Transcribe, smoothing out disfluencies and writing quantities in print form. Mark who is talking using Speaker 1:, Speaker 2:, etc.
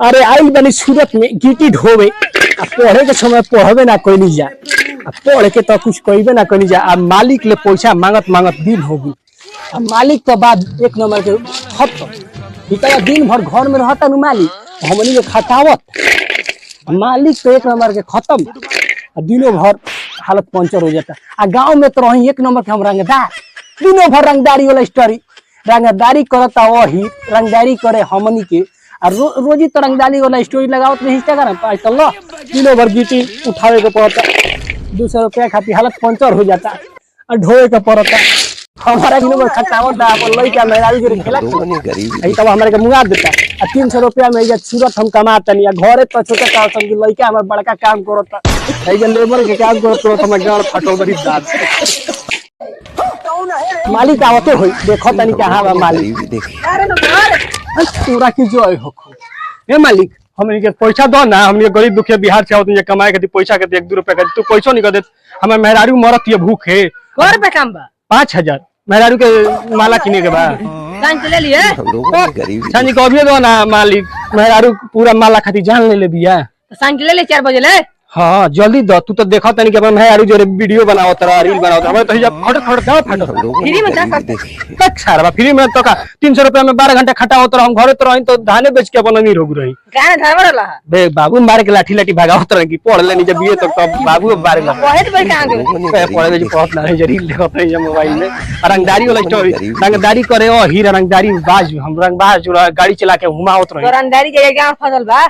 Speaker 1: अरे आई बनी सूरत में गिटी ढोवे पढ़े के समय पढ़वे ना कोई नहीं जा पढ़ के तो कुछ कहबे ना कोई नहीं जा अब मालिक ले पैसा मांगत मांगत दिन होगी अब मालिक तो बाद एक नंबर के खत्म दिन भर घर में रहता नु मालिक हमनी के खटावत मालिक तो एक नंबर के खत्म दिनों भर हालत पंचर हो जाता आ गाँव में तो रही एक नंबर के हम रंगदार दिनों भर रंगदारी वाला स्टोरी रंगदारी करता वही रंगदारी करे हमनी के रोजी तो रंगदारी वाला स्टोरी लगाओ तो इंस्टाग्राम पर तो लो दिनों भर गिटी उठावे के पड़ता 200 रुपया खातिर हालत पंचर हो जाता और ढोए के पड़ता हमारा दिनों भर खटावत था अपन लइका मेहरारू के खेला तब हमारे के मुंगा देता 300 रुपया में ये सूरत हम कमाता नहीं घरे तो छोटा का सब लइका हमर बड़का काम करता है लेबर के काम करत हम गाड़ फटल बड़ी दाद मालिक आवते होई देखो तनी कहां बा मालिक पूरा की जोय हो ए मालिक हमनी के पैसा दो ना हमनी गरीब दुखिया बिहार से आवत कमाए के पैसा के 1-2 रुपया के तू पैसो नहीं दे हमें मेहरारू मरत ये भूखे
Speaker 2: घर पे काम बा
Speaker 1: 5000 मेहरारू के माला किने के बा
Speaker 2: कान ले लिए
Speaker 1: सांझी को अभी दो ना मालिक मेहरारू पूरा माला खाती जान ले बिया
Speaker 2: तो सांझ ले ले 4 बजे ले
Speaker 1: हाँ जल्दी दो तू तो देखा तनी के मेहरारू जो वीडियो बनावत रहा रील बनावत हमें तो फट फट गाँव फट
Speaker 2: फ्री में जा
Speaker 1: सकते फ्री में तो का 300 रुपया में 12 घंटा खटावत रहा हम घरे तो रही तो धाने बेच के अपन अमीर हो रही
Speaker 2: गाने धरवर ला
Speaker 1: बे बाबू मार के लाठी लाठी भागावत रही की पढ़ लेनी जब ये तो बाबू बारे ला
Speaker 2: पढ़े भाई कहां गए
Speaker 1: पढ़े जो पढ़त ना है रील देखत रही मोबाइल में रंगदारी वाला स्टोरी रंगदारी करे ओ हीरा रंगदारी बाज हम रंगबाज जो गाड़ी चला के घुमावत रही
Speaker 2: तो रंगदारी के गांव फसल बा